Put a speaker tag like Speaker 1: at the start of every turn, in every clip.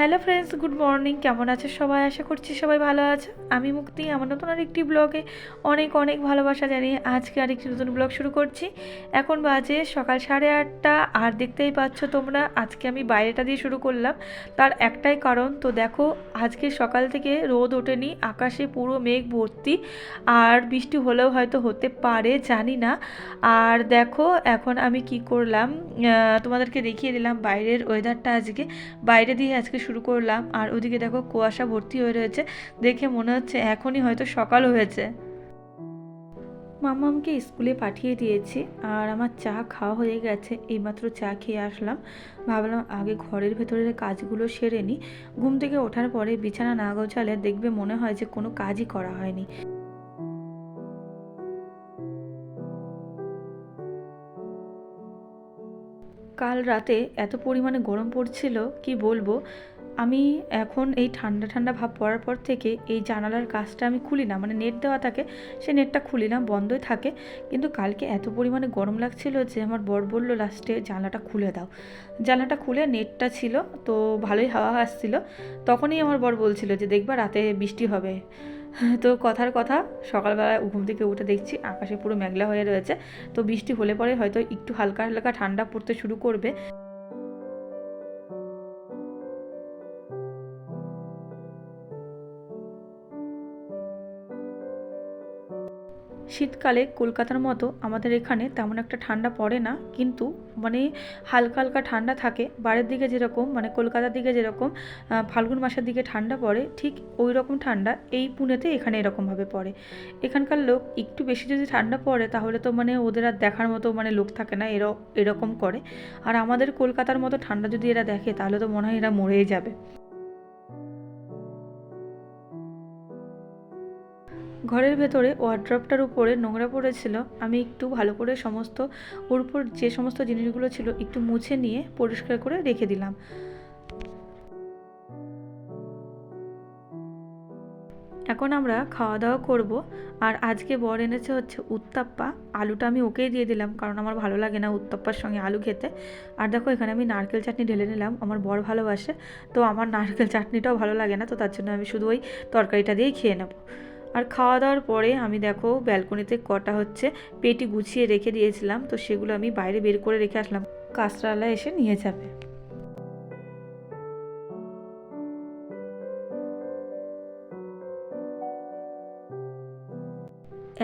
Speaker 1: Hello friends, good morning. কেমন আছে সবাই? আশা করছি সবাই ভালো আছে। আমি মুক্তি আমার নতুন আরেকটি ব্লগে অনেক অনেক ভালোবাসা জানিয়ে আজকে আরেকটি নতুন ব্লগ শুরু করছি। এখন বাজে সকাল 8:30 আর দেখতেই পাচ্ছ তোমরা আজকে আমি বাইরেটা দিয়ে শুরু করলাম। তার একটাই কারণ, তো দেখো আজকে সকাল থেকে রোদ ওঠেনি, আকাশে পুরো মেঘ ভর্তি, আর বৃষ্টি হলেও হয়তো হতে পারে, জানি না। আর দেখো এখন আমি কি করলাম, তোমাদেরকে দেখিয়ে দিলাম বাইরের ওয়েদারটা। বাইরে দিয়ে আজকে শুরু করলাম, আর ওদিকে দেখো কুয়াশা ভর্তি হয়ে রয়েছে, দেখে মনে হচ্ছে এখনই হয়তো সকাল হয়েছে। মাম্মামকে স্কুলে পাঠিয়ে দিয়েছি, আর আমার চা খাওয়া হয়ে গেছে, এইমাত্র চা খেয়ে আসলাম। ভাবলাম আগে ঘরের ভেতরের কাজগুলো সেরে নিই। ঘুম থেকে ওঠার পরে বিছানা না গোছালে দেখবে মনে হয় যে কোনো কাজই করা হয়নি। কাল রাতে এত পরিমাণে গরম পড়ছিল কি বলবো। আমি এখন এই ঠান্ডা ঠান্ডা ভাব পড়ার পর থেকে এই জানালার কাজটা আমি খুলি না, মানে নেট দেওয়া থাকে, সে নেটটা খুলি না, বন্ধই থাকে। কিন্তু কালকে এত পরিমাণে গরম লাগছিল যে আমার বর বলল লাস্টে জানলাটা খুলে দাও। জানলাটা খুলে নেটটা ছিল, তো ভালোই হাওয়া আসছিল। তখনই আমার বর বলছিল যে দেখবা রাতে বৃষ্টি হবে। তো কথার কথা, সকালবেলা ঘুম থেকে উঠে দেখছি আকাশে পুরো মেঘলা হয়ে রয়েছে। তো বৃষ্টি হলে পরে হয়তো একটু হালকা হালকা ঠান্ডা পড়তে শুরু করবে। শীতকালে কলকাতার মতো আমাদের এখানে তেমন একটা ঠান্ডা পড়ে না, কিন্তু মানে হালকা হালকা ঠান্ডা থাকে। বাইরের দিকে যেরকম, মানে কলকাতার দিকে যেরকম ফাল্গুন মাসের দিকে ঠান্ডা পড়ে, ঠিক ওই রকম ঠান্ডা এই পুনেতে এখানে এরকমভাবে পড়ে। এখানকার লোক একটু বেশি যদি ঠান্ডা পড়ে তাহলে তো মানে ওদের আর দেখার মতো মানে লোক থাকে না, এরকম করে। আর আমাদের কলকাতার মতো ঠান্ডা যদি এরা দেখে তাহলে তো মনে হয় এরা মরেই যাবে। ঘরের ভেতরে ওয়ার্ড্রপটার উপরে নোংরা পড়েছিল, আমি একটু ভালো করে সমস্ত ওর উপর যে সমস্ত জিনিসগুলো ছিল একটু মুছে নিয়ে পরিষ্কার করে রেখে দিলাম। এখন আমরা খাওয়া দাওয়া করব। আর আজকে বর এনেছে হচ্ছে উত্তাপ্পা। আলুটা আমি ওকেই দিয়ে দিলাম, কারণ আমার ভালো লাগে না উত্তাপ্পার সঙ্গে আলু খেতে। আর দেখো এখানে আমি নারকেল চাটনি ঢেলে নিলাম, আমার বর ভালোবাসে, তো আমার নারকেল চাটনিটাও ভালো লাগে না, তো তার জন্য আমি শুধু ওই তরকারিটা দিয়েই খেয়ে নেব। আর খাওয়া দাওয়ার পরে আমি দেখো ব্যালকনিতে কটা হচ্ছে পেটি গুছিয়ে রেখে দিয়েছিলাম, তো সেগুলো আমি বাইরে বের করে রেখে আসলাম, কাঁচরালা এসে নিয়ে যাবে।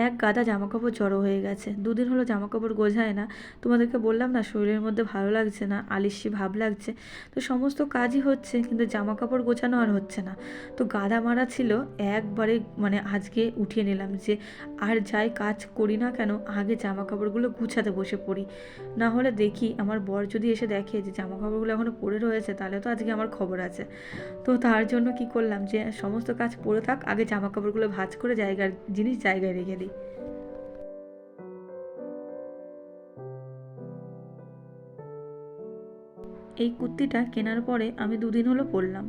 Speaker 1: এক গাদা জামাকাপড় জড়ো হয়ে গেছে, দুদিন হলো জামাকাপড় গোছায় না। তোমাদেরকে বললাম না শরীরের মধ্যে ভালো লাগছে না, আলিস্যি ভাব লাগছে। তো সমস্ত কাজই হচ্ছে কিন্তু জামাকাপড় গোছানো আর হচ্ছে না। তো গাদা মারা ছিল, একবারে মানে আজকে উঠিয়ে নিলাম যে আর যাই কাজ করি না কেন আগে জামাকাপড়গুলো গুছাতে বসে পড়ি। না হলে দেখি আমার বর যদি এসে দেখে যে জামাকাপড়গুলো এখনও পড়ে রয়েছে তাহলে তো আজকে আমার খবর আছে। তো তার জন্য কি করলাম যে সমস্ত কাজ পড়ে থাক, আগে জামাকাপড়গুলো ভাঁজ করে জায়গার জিনিস জায়গায় রেখে দিই। এই কুর্তিটা কেনার পরে আমি দুদিন হলো পরলাম।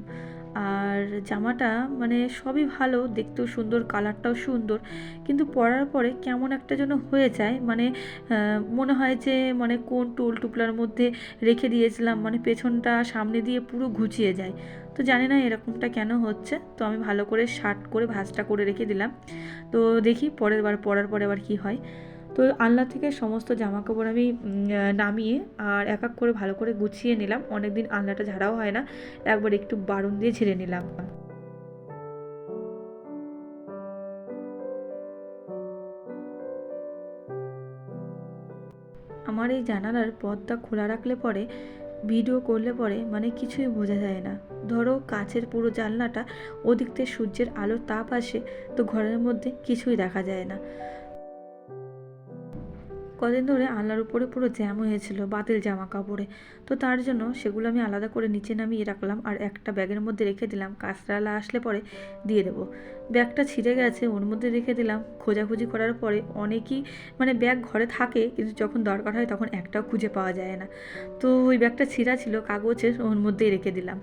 Speaker 1: আর জামাটা মানে সবই ভালো, দেখতেও সুন্দর, কালারটাও সুন্দর, কিন্তু পরার পরে কেমন একটা যেন হয়ে যায়, মানে মনে হয় যে মানে কোন টোল টুপলার মধ্যে রেখে দিয়েছিলাম, মানে পেছনটা সামনে দিয়ে পুরো ঘুচিয়ে যায়। তো জানি না এরকমটা কেন হচ্ছে, তো আমি ভালো করে শার্ট করে ভাঁজটা করে রেখে দিলাম। তো দেখি পরের বার পরার পরে আবার কী হয়। তো আলনা থেকে সমস্ত জামাকাপড় আমি নামিয়ে আর এক এক করে ভালো করে গুছিয়ে নিলাম। অনেক দিন আলনাটা ঝাড়াও হয় না, একবার একটু বারুন দিয়ে ঝেড়ে নিলাম। আমার এই জানালার পর্দা খোলা রাখলে পরে, ভিডিও করলে পরে মানে কিছুই বোঝা যায় না। ধরো কাছের পুরো জানলাটা, ওদিক থেকে সূর্যের আলোর তাপ আসে, তো ঘরের মধ্যে কিছুই দেখা যায় না। কদিন ধরে আলনার উপরে পুরো জ্যাম হয়েছিল বাতিল জামা কাপড়ে, তো তার জন্য সেগুলো আমি আলাদা করে নিচে নামিয়ে রাখলাম আর একটা ব্যাগের মধ্যে রেখে দিলাম, কাঁচরালা আসলে পরে দিয়ে দেবো। ব্যাগটা ছিঁড়ে গেছে, ওর মধ্যে রেখে দিলাম। খোঁজাখুঁজি করার পরে অনেকই মানে ব্যাগ ঘরে থাকে, কিন্তু যখন দরকার হয় তখন একটাও খুঁজে পাওয়া যায় না। তো ওই ব্যাগটা ছিঁড়া ছিল কাগজের, ওর মধ্যেই রেখে দিলাম।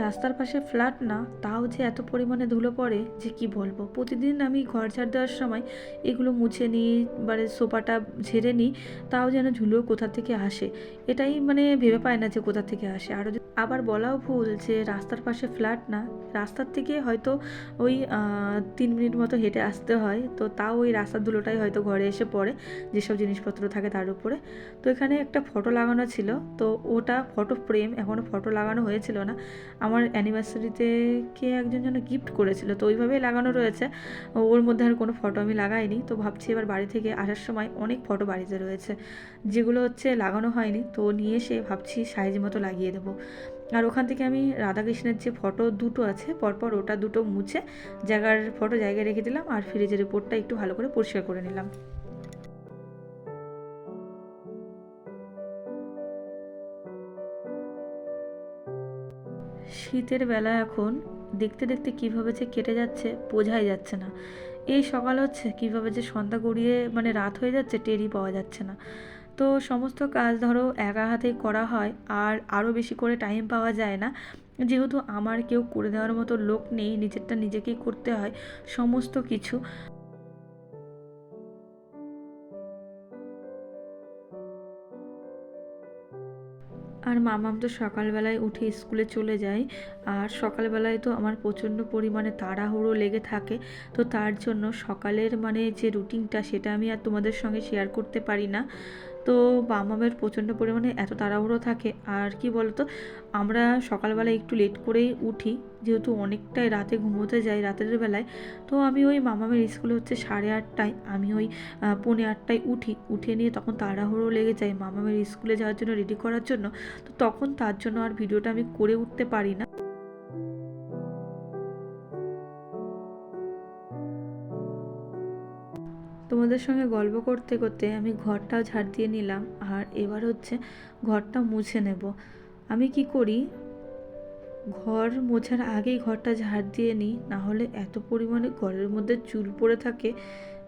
Speaker 1: রাস্তার পাশে ফ্ল্যাট না, তাও যে এত পরিমাণে ধুলো পড়ে যে কি বলবো। প্রতিদিন আমি ঘর ঝাড় দেওয়ার সময় এগুলো মুছে নিই, এবারে সোফাটা ঝেড়ে নিই, তাও যেন ধুলো কোথা থেকে আসে এটাই মানে ভেবে পায় না যে কোথা থেকে আসে। আর আবার বলাও ভুল যে রাস্তার পাশে ফ্ল্যাট না, রাস্তার থেকে হয়তো ওই 3 মিনিট মতো হেঁটে আসতে হয়, তো তাও ওই রাস্তার ধুলোটাই হয়তো ঘরে এসে পড়ে যেসব জিনিসপত্র থাকে তার উপরে। তো এখানে একটা ফটো লাগানো ছিল, তো ওটা ফটো ফ্রেম, এখনও ফটো লাগানো হয়েছিল না। আমার অ্যানিভার্সারিতে কে একজন যেন গিফট করেছিল, তো ওইভাবেই লাগানো রয়েছে, ওর মধ্যে আর কোনো ফটো আমি লাগাইনি। তো ভাবছি এবার বাড়ি থেকে আসার সময় অনেক ফটো বাড়িতে রয়েছে যেগুলো হচ্ছে লাগানো হয়নি, তো নিয়ে এসে ভাবছি সাইজ মতো লাগিয়ে দেবো। আর ওখান থেকে আমি রাধাকৃষ্ণের যে ফটো দুটো আছে পরপর, ওটা দুটো মুছে ফটো জায়গায় রেখে দিলাম, আর ফ্রিজের উপরটা একটু ভালো করে পরিষ্কার করে নিলাম। শীতের বেলা এখন দেখতে দেখতে কীভাবে যে কেটে যাচ্ছে বোঝাই যাচ্ছে না। এই সকাল হচ্ছে কীভাবে যে সন্ধ্যা গড়িয়ে মানে রাত হয়ে যাচ্ছে টেরই পাওয়া যাচ্ছে না। তো সমস্ত কাজ ধরো একা হাতেই করা হয়, আর আরও বেশি করে টাইম পাওয়া যায় না, যেহেতু আমার কেউ করে দেওয়ার মতো লোক নেই, নিজেরটা নিজেকেই করতে হয় সমস্ত কিছু। আর মামাম তো সকালবেলায় উঠে স্কুলে চলে যায়, আর সকালবেলায় তো আমার প্রচণ্ড পরিমাণে তাড়াহুড়ো লেগে থাকে। তো তার জন্য সকালের মানে যে রুটিনটা সেটা আমি আর তোমাদের সঙ্গে শেয়ার করতে পারি না। তো মামামের প্রচণ্ড পরিমাণে এত তাড়াহুড়ো থাকে, আর কি বলতো, আমরা সকালবেলা একটু লেট করেই উঠি, যেহেতু অনেকটাই রাতে ঘুমোতে যাই রাতের বেলায়। তো আমি ওই মামামের স্কুলে হচ্ছে 8:30টায়, আমি ওই 7:45টায় উঠে নিয়ে তখন তাড়াহুড়ো লেগে যায় মামামের স্কুলে যাওয়ার জন্য, রেডি করার জন্য। তো তখন তার জন্য আর ভিডিওটা আমি করে উঠতে পারি না। তোমাদের সঙ্গে গল্প করতে করতে আমি ঘরটাও ঝাড় দিয়ে নিলাম, আর এবার হচ্ছে ঘরটা মুছে নেব। আমি কি করি, ঘর মোছার আগেই ঘরটা ঝাড় দিয়ে নিই, না হলে এত পরিমাণে ঘরের মধ্যে চুল পড়ে থাকে,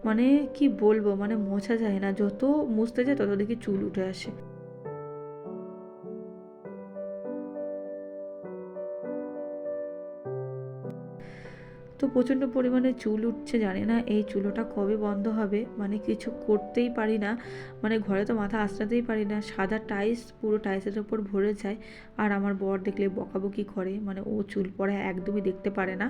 Speaker 1: মানে কি বলবো, মানে মোছা যায় না, যত মুছতে যায় তত দেখি চুল উঠে আসে। তো প্রচণ্ড পরিমাণে চুল উঠছে, জানি না এই চুলোটা কবে বন্ধ হবে, মানে কিছু করতেই পারি না, মানে ঘরে তো মাথা আঁচড়াতেই পারি না, সাদা টাইলস পুরো টাইলসের ওপর ভরে যায়। আর আমার বর দেখলে বকাবকি করে, মানে ও চুল পড়া একদমই দেখতে পারে না,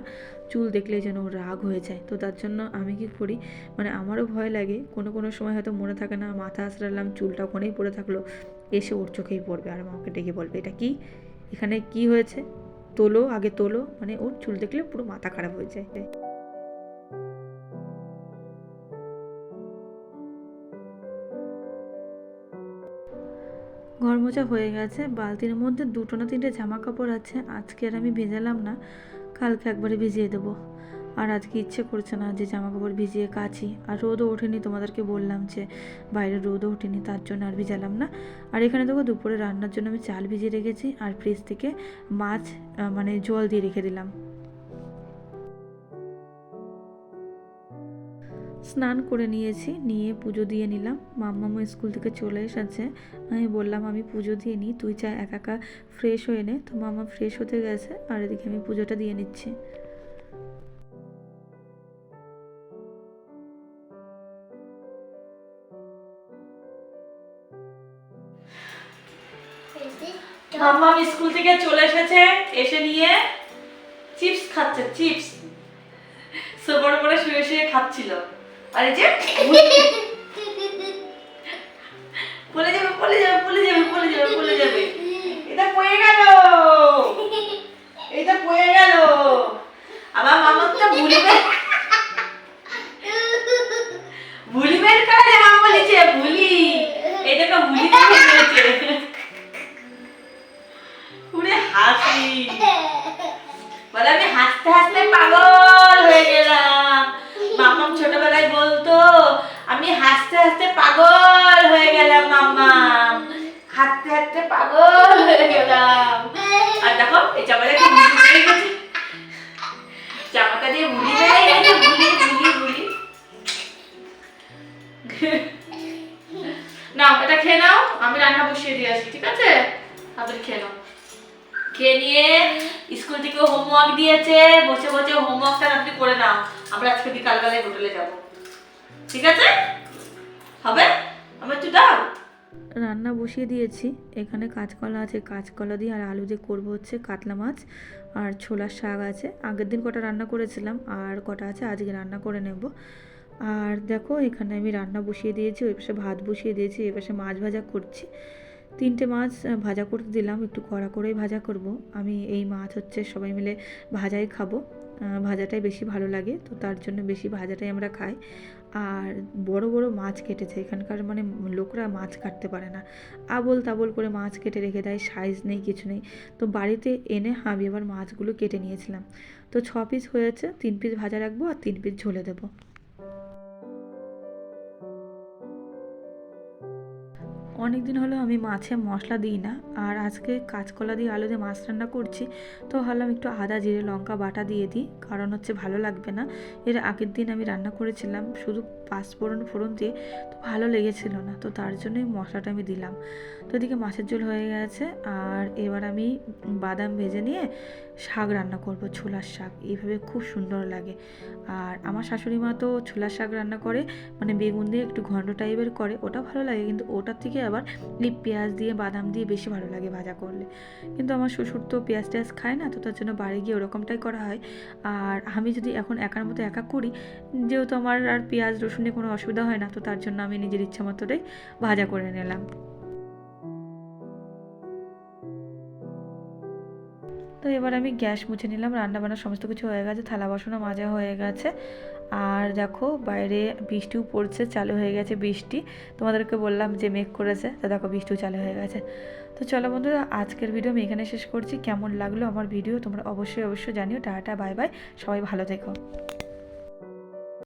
Speaker 1: চুল দেখলে যেন ও রাগ হয়ে যায়। তো তার জন্য আমি কি করি, মানে আমারও ভয় লাগে, কোনো কোনো সময় হয়তো মনে থাকে না, মাথা আঁচড়ালাম, চুলটা ওখানেই পড়ে থাকলো, এসে ওর চোখেই পড়বে, আর আমাকে ডেকে বলবে এটা কি, এখানে কি হয়েছে, তোলো আগে তোলো, মানে ওর চুল দেখলে পুরো মাথা খারাপ হয়ে যায়। ঘর মোছা হয়ে গেছে, বালতির মধ্যে 2টো না 3টে জামা কাপড় আছে, আজকে আর আমি ভেজালাম না, কালকে একবারে ভিজিয়ে দেবো। আর আজকে ইচ্ছে করছে না যে জামা কাপড় ভিজিয়ে কাচি, আর রোদও ওঠেনি, তোমাদেরকে বললাম যে বাইরে রোদও ওঠেনি, তার জন্য আর ভিজালাম না। আর এখানে দেখো দুপুরে রান্নার জন্য আমি চাল ভিজিয়ে রেখেছি, আর ফ্রিজ থেকে মাছ মানে জল দিয়ে রেখে দিলাম। স্নান করে নিয়েছি, নিয়ে পুজো দিয়ে নিলাম। মাম্মামও স্কুল থেকে চলে এসেছে, আমি বললাম আমি পুজো দিয়ে নিই, তুই চা একা একা ফ্রেশ হয়ে নে। তো মাম্মা ফ্রেশ হতে গেছে, আর এদিকে আমি পুজোটা দিয়ে নিচ্ছি। মাম্মাম স্কুল থেকে চলে এসেছে, এসে নিয়ে চিপস খাচ্ছে, চিপস সোফার উপরে শুয়ে শুয়ে খাচ্ছিল। আর এই যে পড়ে যাবে পড়ে যাবে পড়ে যাবে পড়ে যাবে পড়ে যাবে, এটা পড়ে গেল, এটা পড়ে গেল। আবার মামাটা ভুলিবের কাছে মামা বলেছে ভুলি, এটাকে ভুলি দিয়েছে, পুরে হাসি, বলে আমি হাসতে হাসতে পাগল হয়ে গেলাম। মামাম ছোটবেলায় বলতো আমি হাসতে হাসতে পাগল হয়ে গেলাম, মাম্মাম হাসতে হাসতে পাগল হয়ে গেলাম। আর দেখো এই জামাটা কি ভুলি হয়ে গেছে, জামাটা দিয়ে ভুলি হয়ে গেছে, ভুলি ভুলি ভুলি। নাও এটা খেয়ে নাও, আমি রান্না বসিয়ে দিয়ে আসি, ঠিক আছে, তাড়াতাড়ি খেয়ে নাও। খেয়ে নিয়ে স্কুল থেকে হোমওয়ার্ক দিয়েছে, বসে বসে হোমওয়ার্কটা আপনি করে নাও। আমরা আজকে বিকালবেলায় হোটেলে যাব, ঠিক আছে? হবে? আমার একটু দাও। রান্না বসিয়ে দিয়েছি, এখানে কাঁচকলা আছে, কাঁচকলা দিয়ে আর আলু দিয়ে করবো হচ্ছে কাতলা মাছ, আর ছোলার শাক আছে। আগের দিন কটা রান্না করেছিলাম আর কটা আছে, আজকে রান্না করে নেব। আর দেখো এখানে আমি রান্না বসিয়ে দিয়েছি, ওই পাশে ভাত বসিয়ে দিয়েছি, এই পাশে মাছ ভাজা করছি। 3টে মাছ ভাজা করতে দিলাম, একটু কড়া করেই ভাজা করব। আমি এই মাছ হচ্ছে সবাই মিলে ভাজাই খাবো, ভাজাটাই বেশি ভালো লাগে, তো তার জন্য বেশি ভাজাটাই আমরা খাই। আর বড় বড় মাছ কেটেছে, এখানকার মানে লোকরা মাছ কাটতে পারে না, আবোল তাবোল করে মাছ কেটে রেখে দেয়, সাইজ নেই কিছু নেই। তো বাড়িতে এনে আমি আবার মাছগুলো কেটে নিয়েছিলাম। তো 6 পিস হয়েছে, 3 পিস ভাজা রাখবো আর 3 পিস ঝোলে দেবো। অনেক দিন হলো আমি মাছে মশলা দিই না, আর আজকে কাঁচকলা দিয়ে আলু দিয়ে মাছ রান্না করছি, তো ভাবলাম একটু আদা জিরে লঙ্কা বাটা দিয়ে দিই, কারণ হচ্ছে ভালো লাগবে না। এর আগের দিন আমি রান্না করেছিলাম শুধু পাঁচফোড়ন ফোড়ন দিয়ে, তো ভালো লেগেছিল না, তো তার জন্যই মশলাটা আমি দিলাম। তো এদিকে মাছের ঝোল হয়ে গেছে, আর এবার আমি বাদাম ভেজে নিয়ে শাক রান্না করব, ছোলার শাক, এইভাবে খুব সুন্দর লাগে। আর আমার শাশুড়ি মা তো ছোলার শাক রান্না করে মানে বেগুন দিয়ে একটু ঘন্ট টাইপের করে, ওটা ভালো লাগে, কিন্তু ওটার থেকে আবার এই পেঁয়াজ দিয়ে বাদাম দিয়ে বেশি ভালো লাগে ভাজা করলে। কিন্তু আমার শ্বশুর তো পেঁয়াজ টেয়াজ খায় না, তো তার জন্য বাড়ি গিয়ে ওরকমটাই করা হয়। আর আমি যদি এখন একার মতো একা করি, যেহেতু আমার আর পেঁয়াজ রসুনে কোনো অসুবিধা হয় না, তো তার জন্য আমি নিজের ইচ্ছা মতোটাই ভাজা করে নিলাম। তো এবার আমি গ্যাস মুছে নিলাম, রান্নাবান্না সমস্ত কিছু হয়ে গেছে, থালা বাসনও মাজা হয়ে গেছে। আর দেখো বাইরে বৃষ্টিও পড়ছে, চালু হয়ে গেছে বৃষ্টি। তোমাদেরকে বললাম যে মেঘ করেছে, তো দেখো বৃষ্টিও চালু হয়ে গেছে। তো চলো বন্ধুরা, আজকের ভিডিও আমি এখানে শেষ করছি। কেমন লাগলো আমার ভিডিও তোমরা অবশ্যই জানিও। টাটা বাই বাই, সবাই ভালো থেকো।